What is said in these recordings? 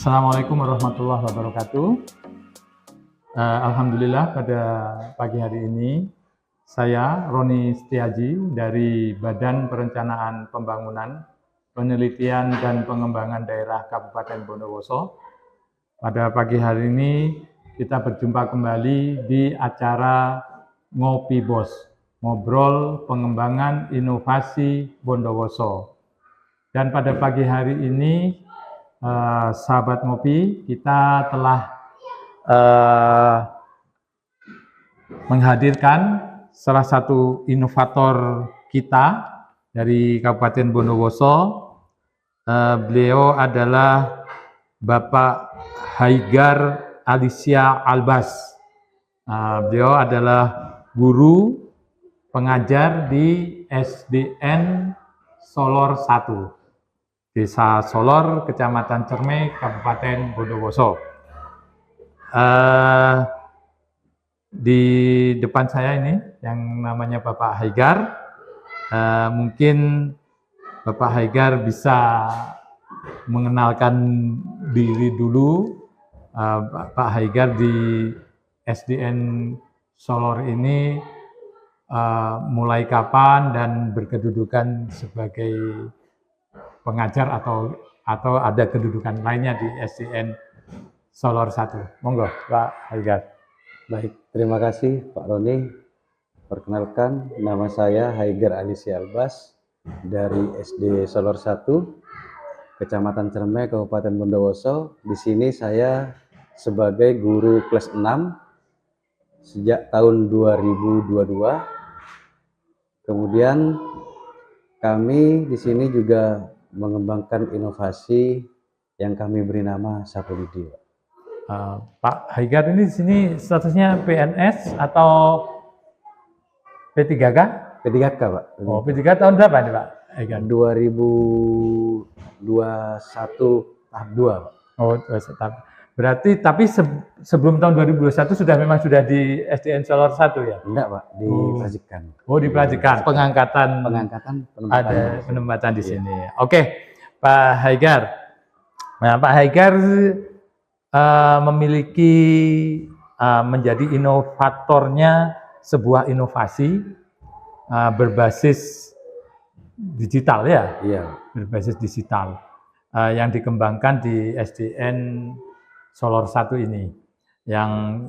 Assalamualaikum warahmatullahi wabarakatuh. Alhamdulillah pada pagi hari ini saya Roni Setiaji dari Badan Perencanaan Pembangunan, Penelitian dan Pengembangan Daerah Kabupaten Bondowoso. Pada pagi hari ini kita berjumpa kembali di acara Ngopi Bos, Ngobrol Pengembangan Inovasi Bondowoso. Dan pada pagi hari ini sahabat ngopi, kita telah menghadirkan salah satu inovator kita dari Kabupaten Bondowoso. Beliau adalah Bapak Haigar Alicia Albas. Beliau adalah guru pengajar di SDN Solor 1. Desa Solor, Kecamatan Cerme, Kabupaten Bondowoso. Di depan saya ini yang namanya Bapak Haigar. Mungkin Bapak Haigar bisa mengenalkan diri dulu. Pak Haigar di SDN Solor ini mulai kapan dan berkedudukan sebagai pengajar atau ada kedudukan lainnya di SDN Solor 1. Monggo Pak Haigar. Baik, terima kasih Pak Roni. Perkenalkan, nama saya Haigar Alicia Albas dari SD Solor 1, Kecamatan Cerme, Kabupaten Bondowoso. Di sini saya sebagai guru kelas 6 sejak tahun 2022. Kemudian kami di sini juga mengembangkan inovasi yang kami beri nama Sapulidi. Pak Haigar ini di sini statusnya PNS atau P3K? P3K, Pak. Oh, P3K tahun berapa nih Pak Haigar? 2021 tahap 2, Pak. Oh, berarti tapi sebelum tahun 2021 memang sudah di SDN Solor 1 ya? Enggak, Pak, di Prajikan. Oh, di Prajikan. Pengangkatan ada penempatan di sini. Oke, Pak Haigar. Nah, Pak Haigar memiliki menjadi inovatornya sebuah inovasi berbasis digital ya? Iya. Berbasis digital yang dikembangkan di SDN Solor 1 ini, yang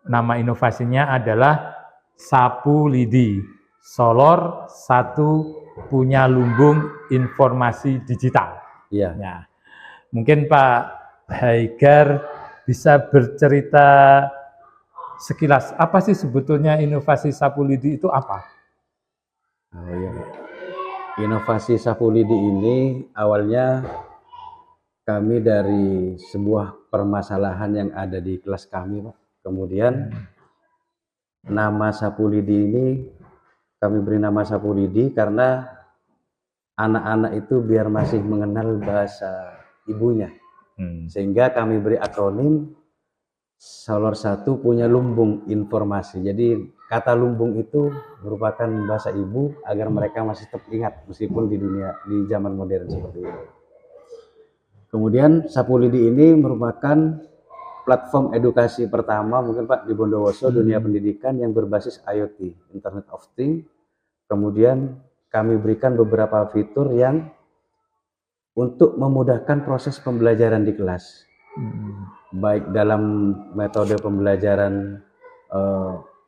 nama inovasinya adalah Sapulidi. Solor 1 punya lumbung informasi digital. Iya. Nah, mungkin Pak Haigar bisa bercerita sekilas apa sih sebetulnya inovasi Sapulidi itu apa? Oh, iya. Inovasi Sapulidi ini awalnya kami dari sebuah permasalahan yang ada di kelas kami, Pak. Kemudian nama Sapulidi ini kami beri nama Sapulidi karena anak-anak itu biar masih mengenal bahasa ibunya. Sehingga kami beri akronim Solor 1 punya lumbung informasi. Jadi kata lumbung itu merupakan bahasa ibu agar mereka masih tetap ingat meskipun di zaman modern seperti ini. Kemudian Sapulidi ini merupakan platform edukasi pertama mungkin Pak di Bondowoso dunia pendidikan yang berbasis IoT, Internet of Things. Kemudian kami berikan beberapa fitur yang untuk memudahkan proses pembelajaran di kelas. Baik dalam metode pembelajaran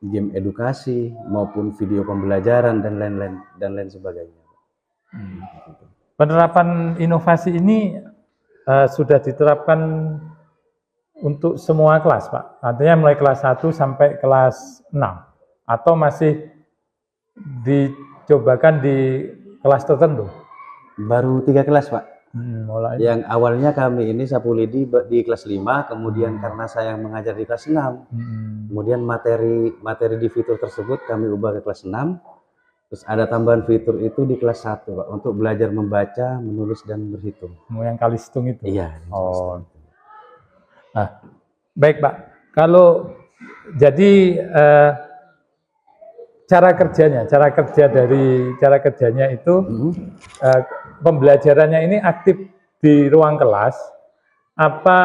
game edukasi maupun video pembelajaran dan lain sebagainya. Penerapan inovasi ini sudah diterapkan untuk semua kelas, Pak? Artinya mulai kelas 1 sampai kelas 6? Atau masih dicobakan di kelas tertentu? Baru 3 kelas, Pak. Mulai. Yang awalnya kami ini Sapulidi di kelas 5, kemudian karena saya mengajar di kelas 6, kemudian materi di fitur tersebut kami ubah ke kelas 6, terus ada tambahan fitur itu di kelas 1, Pak, untuk belajar membaca, menulis, dan berhitung. Yang kalistung itu? Iya. Oh. Nah, baik Pak, kalau jadi cara kerjanya itu pembelajarannya ini aktif di ruang kelas, apa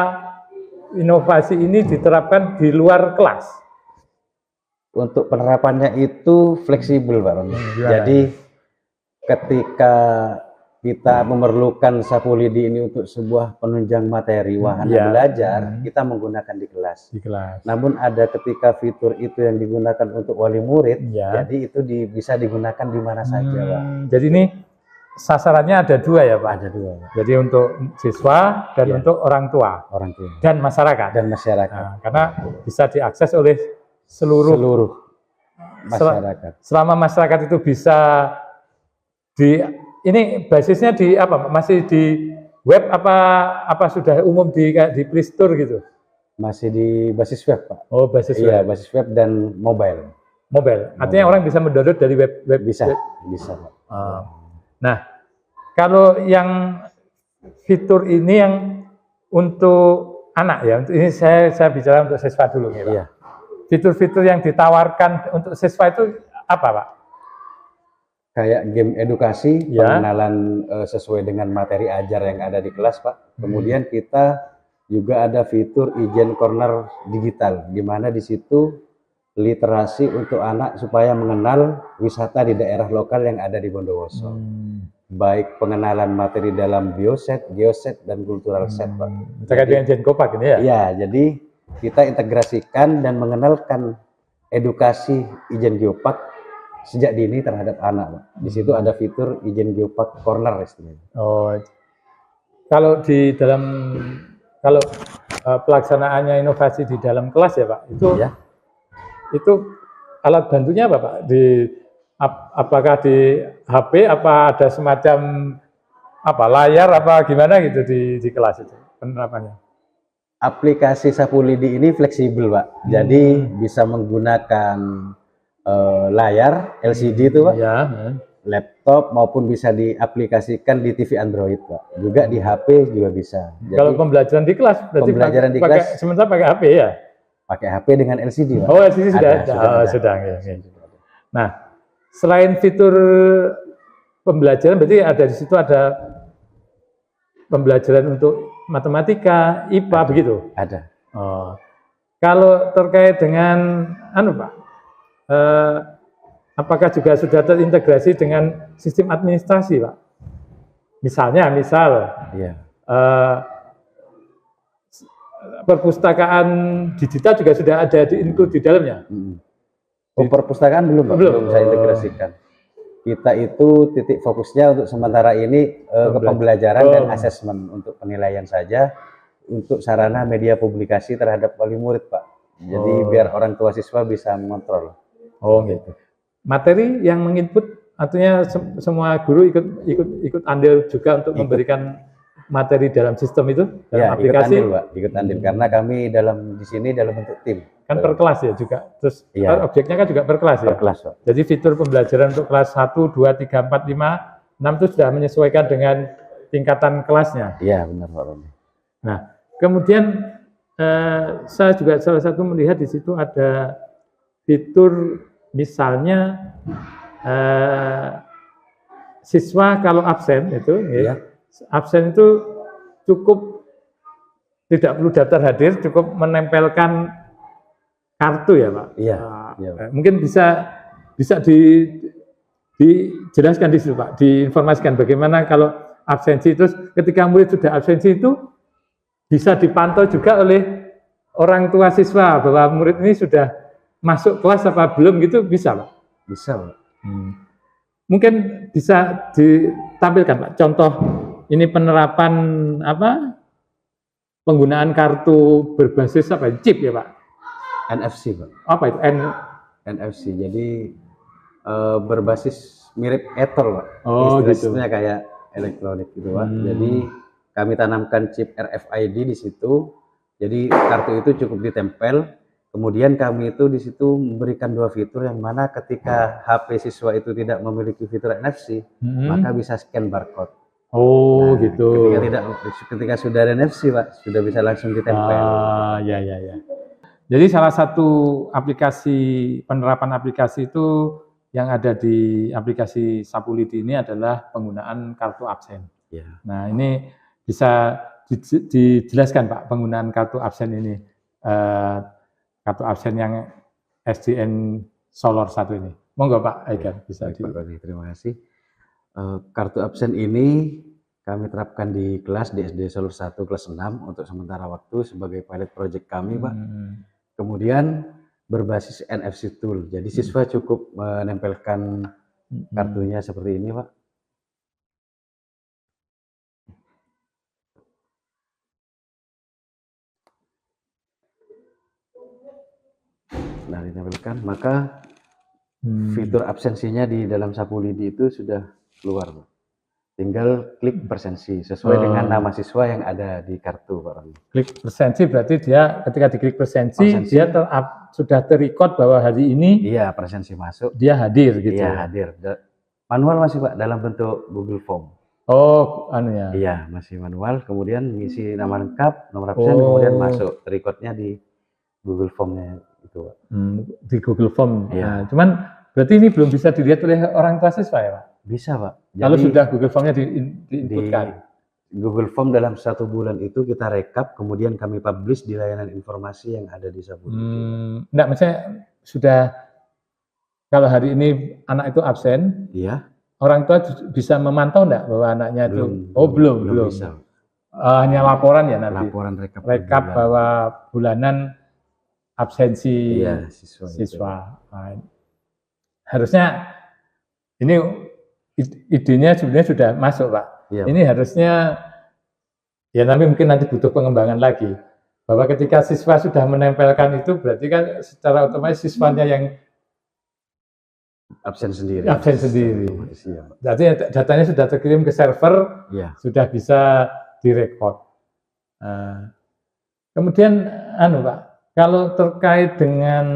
inovasi ini diterapkan di luar kelas? Untuk penerapannya itu fleksibel, Pak Roni. Gimana? Jadi ketika kita memerlukan Sapulidi ini untuk sebuah penunjang materi wahana Ya. belajar, kita menggunakan di kelas. Di kelas. Namun ada ketika fitur itu yang digunakan untuk wali murid, Ya. jadi itu bisa digunakan di mana saja, Pak. Jadi ini sasarannya ada dua ya Pak? Ada dua, Pak. Jadi untuk siswa dan Ya. untuk orang tua Orang tua dan masyarakat. dan masyarakat. Nah, karena bisa diakses oleh seluruh masyarakat. selama masyarakat itu bisa ini basisnya di apa? Masih di web apa sudah umum di Play Store gitu? Masih di basis web, Pak. Oh, basis Iya, web. basis web dan mobile. Artinya orang bisa mendownload dari web. Bisa, web. bisa, Pak. Nah, kalau yang fitur ini yang untuk anak ya, ini saya bicara untuk siswa dulu ya, Pak. Iya. Fitur-fitur yang ditawarkan untuk siswa itu apa, Pak? Kayak game edukasi, Ya. pengenalan sesuai dengan materi ajar yang ada di kelas, Pak. Kemudian kita juga ada fitur Ijen Corner digital, di mana di situ literasi untuk anak supaya mengenal wisata di daerah lokal yang ada di Bondowoso. Baik pengenalan materi dalam bioset, geoset, dan cultural set, Pak. Terkait dengan Jenkopak ini ya? Iya, jadi kita integrasikan dan mengenalkan edukasi Ijen Geopark sejak dini terhadap anak, Pak. Di situ ada fitur Ijen Geopark Corner istilahnya. Oh, kalau pelaksanaannya inovasi di dalam kelas ya Pak, itu alat bantunya apa Pak? Apakah di HP apa ada semacam layar apa gimana gitu di kelas itu penerapannya? Aplikasi Sapulidi ini fleksibel, Pak. Jadi bisa menggunakan layar LCD itu, Pak. Ya. Laptop maupun bisa diaplikasikan di TV Android, Pak. Juga di HP juga bisa. Jadi, kalau pembelajaran di kelas berarti pembelajaran di kelas sementara pakai HP ya? Pakai HP dengan LCD, Pak. Oh, LCD sudah ada. Sudah. Ya. Nah, selain fitur pembelajaran berarti ada di situ ada pembelajaran untuk matematika, IPA begitu? Ada. Oh. Kalau terkait dengan Pak, apakah juga sudah terintegrasi dengan sistem administrasi, Pak? Misal Iya. Perpustakaan digital juga sudah ada include di dalamnya. Perpustakaan belum, Pak. Belum saya integrasikan. Kita itu titik fokusnya untuk sementara ini ke pembelajaran dan asesmen untuk penilaian saja, untuk sarana media publikasi terhadap wali murid, Pak. Jadi biar orang tua siswa bisa mengontrol. Oh gitu. Materi yang menginput, artinya semua guru ikut andil juga untuk memberikan materi dalam sistem itu, dalam aplikasi. Ikut andil, Pak. Ikut andil karena kami di sini dalam bentuk tim. Kan per kelas ya juga. Terus objeknya kan juga per kelas ya. Per kelas, Pak. Jadi fitur pembelajaran untuk kelas 1, 2, 3, 4, 5, 6 itu sudah menyesuaikan dengan tingkatan kelasnya. Iya, benar, Pak Roni. Nah, kemudian saya juga salah satu melihat di situ ada fitur misalnya siswa kalau absen itu, absen itu cukup tidak perlu daftar hadir, cukup menempelkan kartu ya Pak. Iya. Mungkin bisa dijelaskan di situ Pak, diinformasikan bagaimana kalau absensi, terus ketika murid sudah absensi itu bisa dipantau juga oleh orang tua siswa bahwa murid ini sudah masuk kelas apa belum gitu, bisa Pak? Bisa, Pak. Mungkin bisa ditampilkan Pak contoh ini penerapan penggunaan kartu berbasis chip ya Pak? NFC, Pak. Apa itu? NFC. Jadi berbasis mirip Ether, Pak. Istilahnya kayak elektronik gitu, Pak. Jadi kami tanamkan chip RFID di situ. Jadi kartu itu cukup ditempel. Kemudian kami itu di situ memberikan dua fitur yang mana ketika HP siswa itu tidak memiliki fitur NFC, maka bisa scan barcode. Oh, gitu. Ketika sudah ada NFC, Pak, sudah bisa langsung ditempel. Ya. Jadi salah satu penerapan aplikasi itu yang ada di aplikasi Sapulidi ini adalah penggunaan kartu absen. Ya. Nah, ini bisa dijelaskan Pak penggunaan kartu absen ini, kartu absen yang SDN Solor 1 ini. Monggo Pak Aigan bisa Baik, Pak Roni, terima kasih. Kartu absen ini kami terapkan di kelas di SD Solor 1 kelas 6 untuk sementara waktu sebagai pilot project kami, Pak. Kemudian berbasis NFC tool. Jadi siswa cukup menempelkan kartunya seperti ini, Pak. Nah, ditempelkan, maka fitur absensinya di dalam Sapu Lidi itu sudah keluar, Pak. Tinggal klik presensi sesuai dengan nama siswa yang ada di kartu, Pak Roni. Klik presensi berarti dia ketika diklik presensi dia sudah terrecord bahwa hari ini iya presensi masuk. Dia hadir gitu. Iya, hadir. Manual masih Pak dalam bentuk Google Form. Oh, anu ya. Iya, masih manual, kemudian ngisi nama lengkap, nomor absen, kemudian masuk recordnya di Google Form-nya itu, Pak. Di Google Form. Iya. Nah, cuman berarti ini belum bisa dilihat oleh orang tua siswa ya, Pak? Bisa, Pak. Kalau sudah Google Form-nya diinputkan. Di Google Form dalam 1 bulan itu kita rekap, kemudian kami publish di layanan informasi yang ada di Sapu Lidi. Enggak, maksudnya sudah kalau hari ini anak itu absen, iya. Orang tua bisa memantau enggak bahwa anaknya itu belum bisa. Hanya laporan ya nanti. Laporan rekap bahwa bulanan absensi siswa. Nah, harusnya ini idenya sebenarnya sudah masuk, Pak. Iya. Ini harusnya ya tapi mungkin nanti butuh pengembangan lagi. Bahwa ketika siswa sudah menempelkan itu berarti kan secara otomatis siswanya yang absen sendiri. Jadi datanya sudah terkirim ke server, sudah bisa direkod. Kemudian, Pak, kalau terkait dengan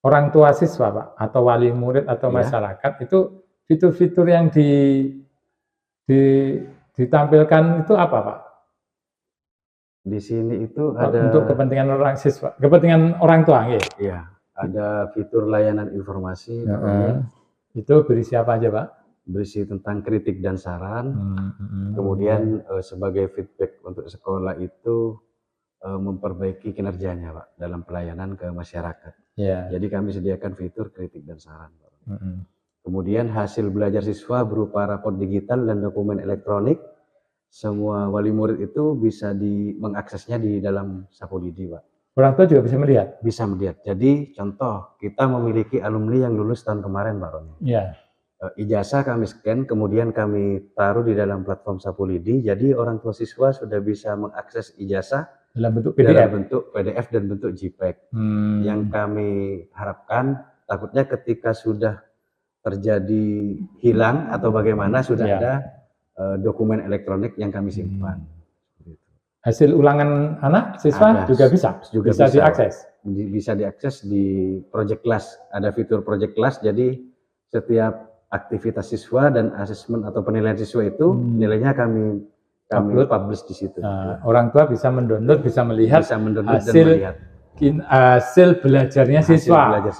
orang tua siswa, Pak, atau wali murid atau masyarakat, itu fitur-fitur yang ditampilkan itu apa, Pak? Di sini itu ada untuk kepentingan orang siswa, kepentingan orang tua, ya. Iya. Ada fitur layanan informasi. Itu berisi apa aja, Pak? Berisi tentang kritik dan saran. Kemudian sebagai feedback untuk sekolah itu memperbaiki kinerjanya, Pak, dalam pelayanan ke masyarakat. Jadi kami sediakan fitur kritik dan saran, Pak. Kemudian hasil belajar siswa berupa raport digital dan dokumen elektronik. Semua wali murid itu bisa mengaksesnya di dalam Sapu Lidi, Pak. Orang tua juga bisa melihat? Bisa melihat. Jadi contoh, kita memiliki alumni yang lulus tahun kemarin, Pak Roni. Ijazah kami scan, kemudian kami taruh di dalam platform Sapu Lidi. Jadi orang tua siswa sudah bisa mengakses ijazah dalam bentuk PDF dan bentuk JPEG. Yang kami harapkan, takutnya ketika sudah terjadi hilang atau bagaimana, sudah ada dokumen elektronik yang kami simpan. Hasil ulangan anak siswa juga bisa diakses. Bisa diakses di project class. Ada fitur project class. Jadi setiap aktivitas siswa dan asesmen atau penilaian siswa itu nilainya kami publish di situ. Orang tua bisa mendownload, bisa melihat hasil belajarnya siswa.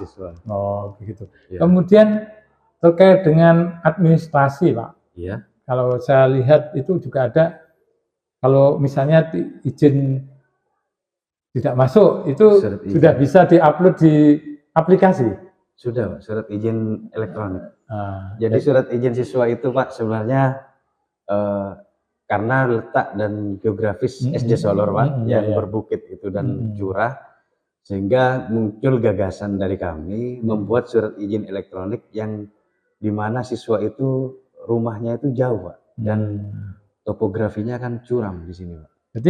Oh, begitu. Kemudian terkait dengan administrasi, Pak. Iya. Kalau saya lihat itu juga ada. Kalau misalnya izin tidak masuk, itu sudah bisa diupload di aplikasi? Sudah, Pak, surat izin elektronik. Jadi surat izin siswa itu, Pak, sebenarnya karena letak dan geografis SD Solor, Pak, yang berbukit itu dan curah, sehingga muncul gagasan dari kami membuat surat izin elektronik yang dimana siswa itu rumahnya itu jauh, Pak, dan topografinya kan curam di sini, Pak. Jadi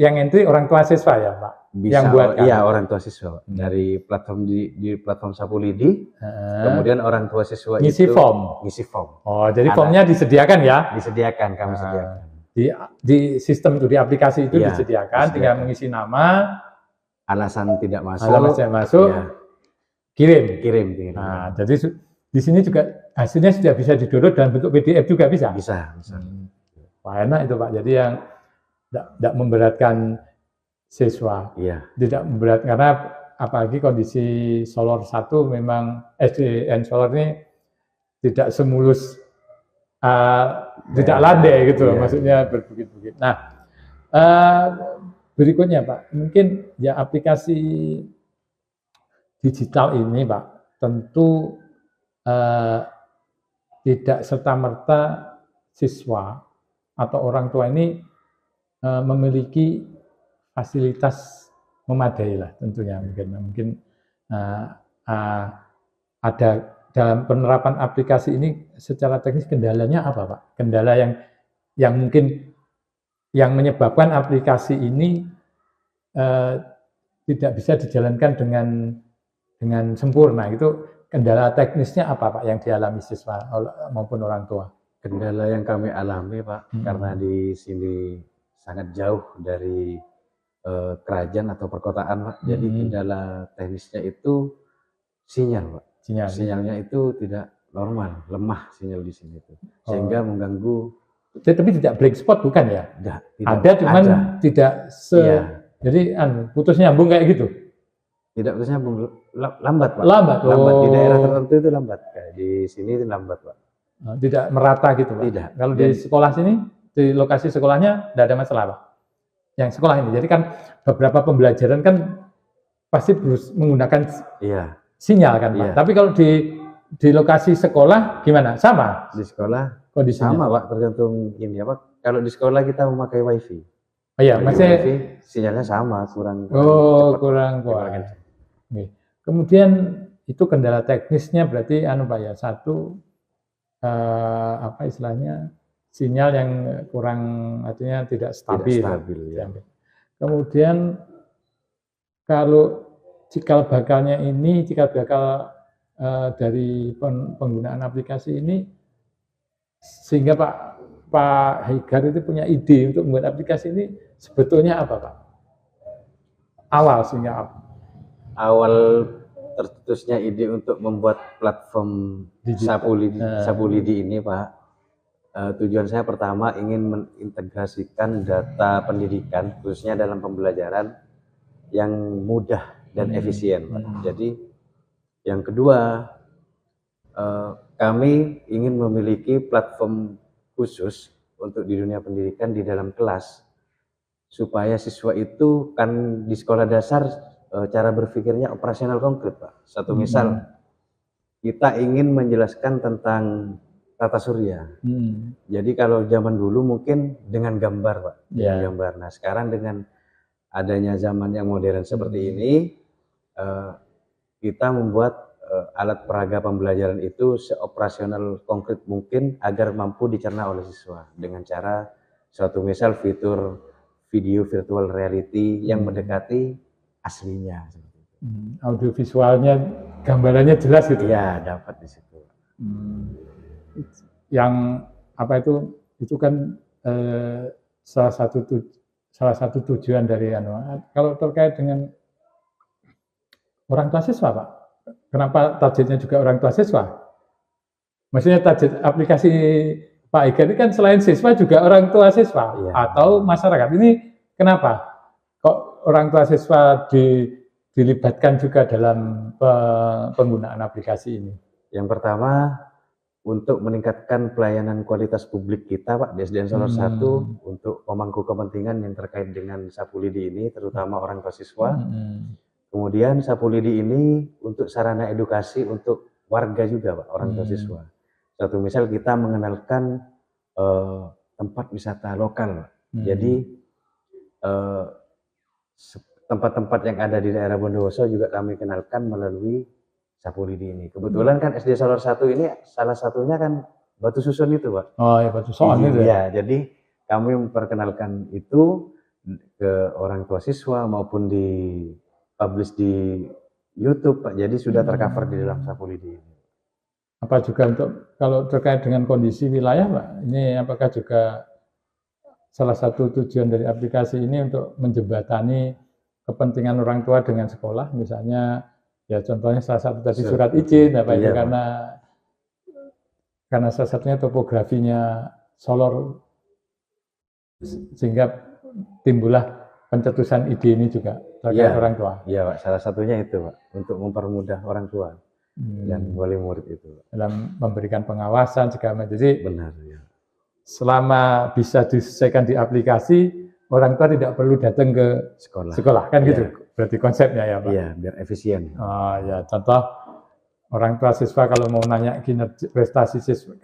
yang entry orang tua siswa ya, Pak? Bisa, yang buat iya, orang tua siswa, Pak. Dari platform di platform Sapu Lidi, kemudian orang tua siswa ngisi itu form. Oh, jadi formnya disediakan ya? Disediakan, kami sediakan. Di sistem itu, di aplikasi itu disediakan, tinggal mengisi nama, alasan tidak masuk, kirim. Nah, jadi di sini juga hasilnya sudah bisa di-download dalam bentuk PDF juga bisa? Bisa. Wah, enak itu, Pak. Jadi yang tidak memberatkan siswa. Tidak memberatkan, karena apalagi kondisi Solor 1 memang SDN Solor ini tidak semulus tidak landai gitu, Iya. maksudnya berbukit-bukit. Nah, berikutnya Pak, mungkin ya aplikasi digital ini Pak, tentu tidak serta-merta siswa atau orang tua ini memiliki fasilitas memadai lah tentunya, mungkin ada dalam penerapan aplikasi ini secara teknis kendalanya apa Pak? Kendala yang mungkin yang menyebabkan aplikasi ini tidak bisa dijalankan dengan sempurna, itu kendala teknisnya apa Pak yang dialami siswa maupun orang tua? Kendala yang kami alami Pak, karena di sini sangat jauh dari kerajaan atau perkotaan Pak, jadi kendala teknisnya itu sinyal Pak. Sinyalnya itu tidak normal, lemah sinyal di sini itu, sehingga mengganggu. Tapi tidak black spot bukan ya? Tidak, ada, cuman tidak jadi putus nyambung kayak gitu. Tidak putus nyambung, lambat Pak. Lambat. Di daerah tertentu itu lambat, kayak di sini itu lambat Pak. Tidak merata gitu Pak. Tidak. Kalau di sekolah sini, di lokasi sekolahnya tidak ada masalah Pak. Yang sekolah ini, jadi kan beberapa pembelajaran kan pasti menggunakan sinyal kan Pak. Tapi kalau di lokasi sekolah gimana? Sama? Di sekolah kondisinya sama Pak, tergantung ini apa. Kalau di sekolah kita memakai wifi. Oh iya, maksudnya wifi sinyalnya sama, kurang kurang kuat. Kemudian itu kendala teknisnya berarti Pak ya, satu apa istilahnya, sinyal yang kurang, artinya tidak stabil. Ya. Kemudian kalau cikal bakal dari penggunaan aplikasi ini, sehingga Pak Hegar itu punya ide untuk membuat aplikasi ini, sebetulnya apa Pak? Awal tercetusnya ide untuk membuat platform Sapulidi ini Pak, tujuan saya pertama ingin mengintegrasikan data pendidikan khususnya dalam pembelajaran yang mudah dan efisien Pak. Jadi yang kedua, kami ingin memiliki platform khusus untuk di dunia pendidikan di dalam kelas, supaya siswa itu kan di sekolah dasar cara berpikirnya operasional konkret Pak. Satu misal, kita ingin menjelaskan tentang tata surya. Jadi kalau zaman dulu mungkin dengan gambar Pak, dengan gambar. Nah sekarang dengan adanya zaman yang modern seperti ini, kita membuat alat peraga pembelajaran itu seoperasional konkret mungkin agar mampu dicerna oleh siswa dengan cara suatu misal fitur video virtual reality yang mendekati aslinya. Audio visualnya, gambarannya jelas gitu ya, dapat di situ. Yang apa itu kan salah satu tujuan dari kalau terkait dengan orang tua siswa Pak, kenapa targetnya juga orang tua siswa? Maksudnya target aplikasi Pak Hegar ini kan selain siswa juga orang tua siswa atau masyarakat. Ini kenapa kok orang tua siswa dilibatkan juga dalam penggunaan aplikasi ini? Yang pertama, untuk meningkatkan pelayanan kualitas publik kita Pak di SDN Solar 1, untuk pemangku kepentingan yang terkait dengan Sapulidi ini, terutama orang tua siswa. Kemudian Sapulidi ini untuk sarana edukasi untuk warga juga Pak, orang tua siswa. Satu misal kita mengenalkan tempat wisata lokal Pak. Jadi tempat-tempat yang ada di daerah Bondowoso juga kami kenalkan melalui Sapulidi ini. Kebetulan kan SD Solar 1 ini salah satunya kan Batu Susun itu Pak. Oh ya, Batu Susun itu ya. Jadi kami memperkenalkan itu ke orang tua siswa maupun di publish di YouTube Pak. Jadi sudah tercover di dalam Sapulidi ini. Apa juga untuk kalau terkait dengan kondisi wilayah Pak, ini apakah juga salah satu tujuan dari aplikasi ini untuk menjembatani kepentingan orang tua dengan sekolah, misalnya ya contohnya salah satu tadi surat izin apa itu karena salah satunya topografinya Solor, sehingga timbullah pencetusan ide ini juga terkait orang tua. Iya Pak, salah satunya itu Pak, untuk mempermudah orang tua. dan wali murid itu. dalam memberikan pengawasan segala macam. Jadi Benar ya. selama bisa diselesaikan di aplikasi, orang tua tidak perlu datang ke sekolah kan gitu. Berarti konsepnya ya Pak. Iya, biar efisien. Ya contoh orang tua siswa kalau mau nanya kinerja prestasi siswa,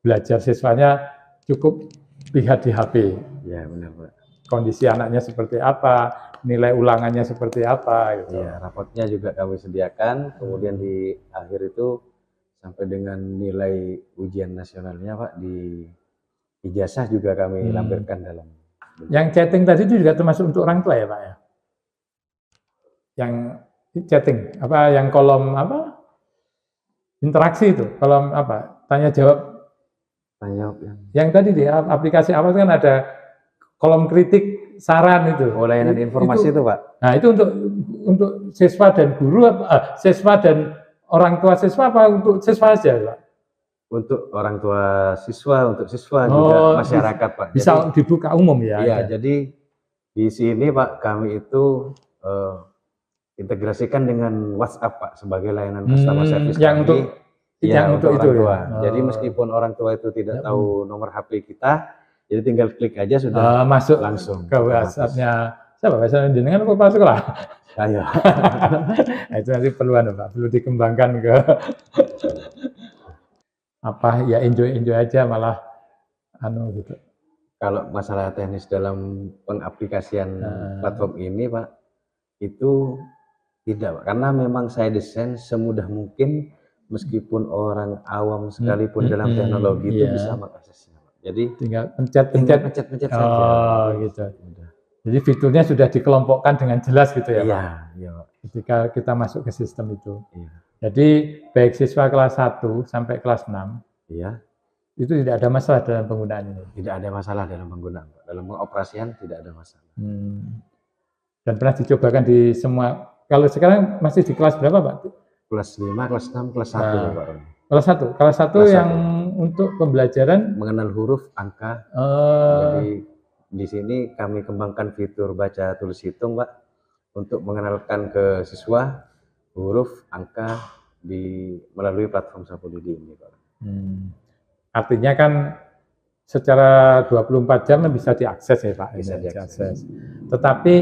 belajar siswanya cukup lihat di HP. Ya benar Pak. Kondisi anaknya seperti apa, nilai ulangannya seperti apa gitu. Ya, rapotnya juga kami sediakan, kemudian di akhir itu sampai dengan nilai ujian nasionalnya Pak, di ijazah juga kami lampirkan dalam. Yang chatting tadi itu juga termasuk untuk orang tua ya Pak ya? Yang chatting, apa yang kolom apa? Interaksi itu, kolom apa? Tanya jawab. Tanya jawab yang tadi di aplikasi awal kan ada kolom kritik saran itu. Layanan informasi itu Pak. Nah itu untuk siswa dan guru, siswa dan orang tua siswa apa untuk siswa saja Pak? Untuk orang tua siswa, untuk siswa juga masyarakat Pak. Bisa jadi, dibuka umum ya? Iya, jadi di sini Pak kami itu integrasikan dengan WhatsApp Pak sebagai layanan customer service yang kami. Yang untuk orang itu tua. Ya? Jadi meskipun orang tua itu tidak tahu nomor HP kita, jadi tinggal klik aja sudah masuk langsung ke WhatsApp-nya. Siapa WhatsApp jenengan kok masuk lah? Ayo. Nah, itu nanti perluan Pak, perlu dikembangkan ke apa ya enjoy aja malah gitu. Kalau masalah teknis dalam pengaplikasian platform ini Pak, itu tidak Pak, karena memang saya desain semudah mungkin meskipun orang awam sekalipun dalam teknologi itu bisa mengaksesnya. Jadi tinggal pencet saja. Gitu. Jadi fiturnya sudah dikelompokkan dengan jelas gitu ya Pak? Iya Pak. Ketika kita masuk ke sistem itu. Iya. Jadi baik siswa kelas 1 sampai kelas 6, itu tidak ada masalah dalam penggunaannya? Tidak ada masalah dalam penggunaan Pak. Dalam pengoperasian tidak ada masalah. Dan pernah dicobakan di semua, kalau sekarang masih di kelas berapa Pak? Kelas 5, kelas 6, kelas 1 Pak. Kelas 1 yang untuk pembelajaran mengenal huruf, angka. Jadi di sini kami kembangkan fitur baca tulis hitung Pak untuk mengenalkan ke siswa huruf, angka melalui platform Sapulidi ini Pak. Artinya kan secara 24 jam bisa diakses ya Pak? Bisa diakses. Tetapi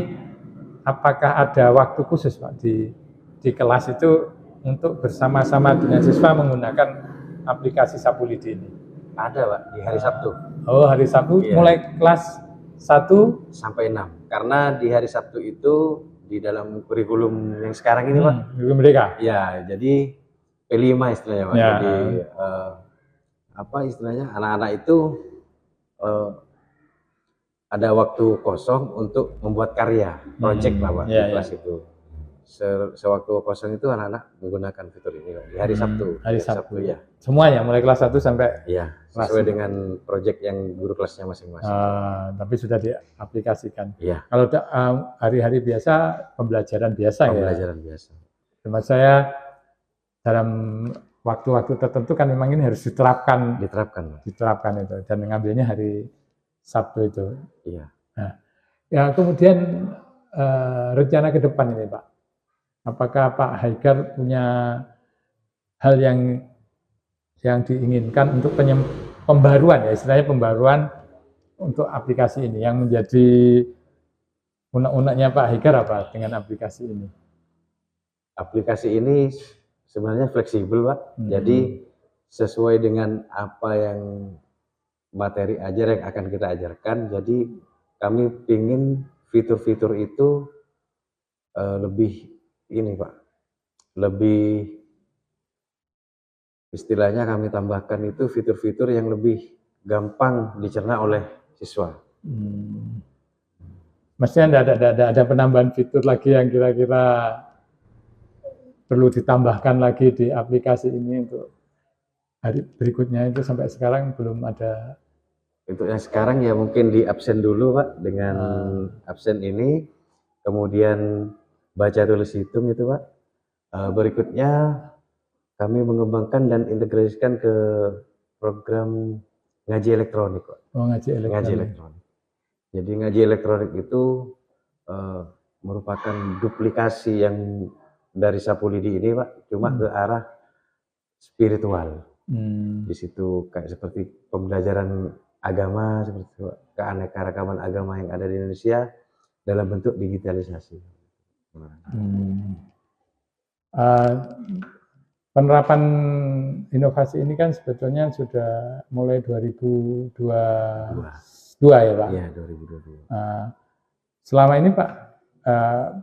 apakah ada waktu khusus Pak di kelas itu untuk bersama-sama dengan siswa menggunakan aplikasi Sapulidi ini? Ada Pak, di hari Sabtu. Hari Sabtu, mulai kelas 1 sampai 6. Karena di hari Sabtu itu di dalam kurikulum yang sekarang ini Pak. Kurikulum Merdeka. Ya, jadi P5 istilahnya Pak. Jadi apa istilahnya, anak-anak itu ada waktu kosong untuk membuat karya, project lah Pak, di kelas itu. Sewaktu kosong itu anak-anak menggunakan fitur ini Pak, di hari Sabtu. Hari Sabtu ya. Semuanya mulai kelas 1 sampai sesuai dengan project yang guru kelasnya masing-masing. Tapi sudah diaplikasikan. Iya. Kalau hari-hari biasa pembelajaran biasa ya. Pembelajaran biasa. Cuma saya dalam waktu-waktu tertentu kan memang ini harus diterapkan itu, dan mengambilnya hari Sabtu itu. Iya. Nah, ya kemudian rencana ke depan ini Pak, apakah Pak Haikar punya hal yang diinginkan untuk pembaruan ya, istilahnya pembaruan untuk aplikasi ini, yang menjadi unek-uneknya Pak Haikar apa dengan aplikasi ini? Aplikasi ini sebenarnya fleksibel Pak, jadi sesuai dengan apa yang materi ajar yang akan kita ajarkan. Jadi kami ingin fitur-fitur itu lebih ini Pak, lebih istilahnya kami tambahkan itu fitur-fitur yang lebih gampang dicerna oleh siswa. Maksudnya ada penambahan fitur lagi yang kira-kira perlu ditambahkan lagi di aplikasi ini untuk hari berikutnya? Itu sampai sekarang belum ada. Untuk yang sekarang ya mungkin di absen dulu Pak, dengan absen ini, kemudian baca tulis hitung itu Pak. Berikutnya kami mengembangkan dan integrasikan ke program ngaji elektronik Pak. Ngaji elektronik. Jadi ngaji elektronik itu merupakan duplikasi yang dari Sapulidi ini Pak, cuma ke arah spiritual. Di situ kayak seperti pembelajaran agama seperti itu, Pak. Keanekaragaman agama yang ada di Indonesia dalam bentuk digitalisasi. Penerapan inovasi ini kan sebetulnya sudah mulai 2022 ya Pak? Iya, 2022. Selama ini Pak,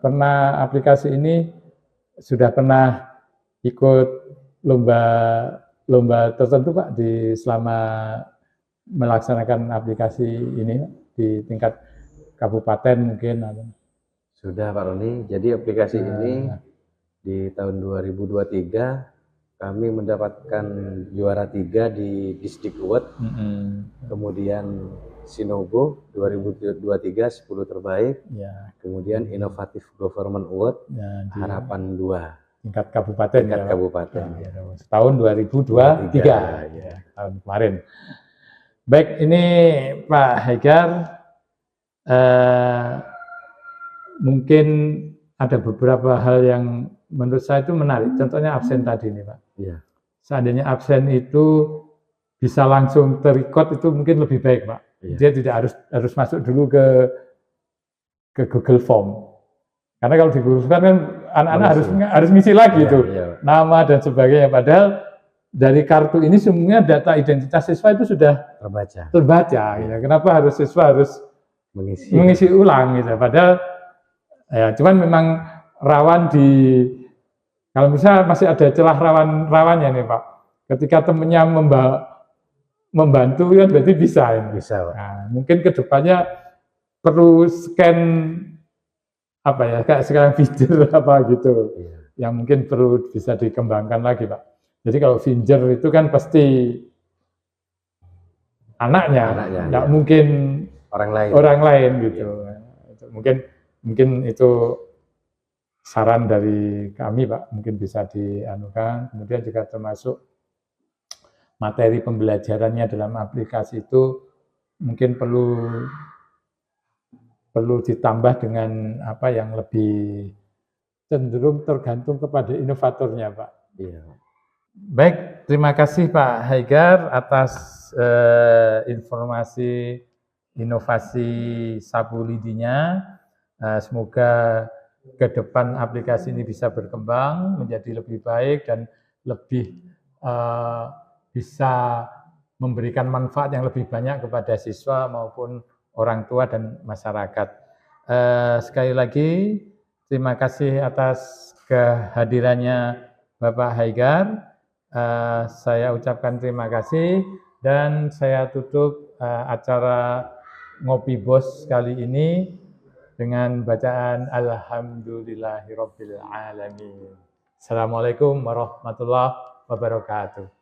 pernah aplikasi ini sudah pernah ikut lomba tertentu Pak di selama melaksanakan aplikasi ini Pak, di tingkat kabupaten mungkin? Sudah Pak Roni, jadi aplikasi ini di tahun 2023 kami mendapatkan juara 3 di Disdik Award, kemudian Sinogo 2023 10 terbaik, kemudian Inovatif Government Award Harapan 2 tingkat kabupaten. Kabupaten. Tahun 2023 tahun kemarin. Baik, ini Pak Haidar, mungkin ada beberapa hal yang menurut saya itu menarik. Contohnya absen tadi nih Pak. Iya. Seandainya absen itu bisa langsung terrecord itu mungkin lebih baik Pak. Iya. Dia tidak harus masuk dulu ke Google Form. Karena kalau di Google Form kan anak-anak harus ngisi lagi itu nama dan sebagainya. Padahal dari kartu ini semuanya data identitas siswa itu sudah terbaca. Ya. Kenapa siswa harus mengisi ulang gitu? Padahal ya, cuman memang rawan kalau misalnya masih ada celah rawannya nih Pak. Ketika temennya membantu kan berarti bisa ini. Bisa Pak. Nah, mungkin kedepannya perlu scan apa ya, kayak sekarang Finger apa gitu. Yang mungkin perlu bisa dikembangkan lagi Pak. Jadi kalau Finger itu kan pasti anaknya nggak mungkin orang lain gitu. Mungkin itu saran dari kami Pak, mungkin bisa dianukan. Kemudian juga termasuk materi pembelajarannya dalam aplikasi itu mungkin perlu ditambah dengan apa yang lebih cenderung tergantung kepada inovatornya Pak. Iya. Baik, terima kasih Pak Haidar atas informasi inovasi Sapulidinya. Semoga ke depan aplikasi ini bisa berkembang menjadi lebih baik dan lebih bisa memberikan manfaat yang lebih banyak kepada siswa maupun orang tua dan masyarakat. Sekali lagi terima kasih atas kehadirannya Bapak Haidar. Saya ucapkan terima kasih dan saya tutup acara Ngopi Bos kali ini dengan bacaan Alhamdulillahirabbil alamin. Assalamualaikum warahmatullahi wabarakatuh.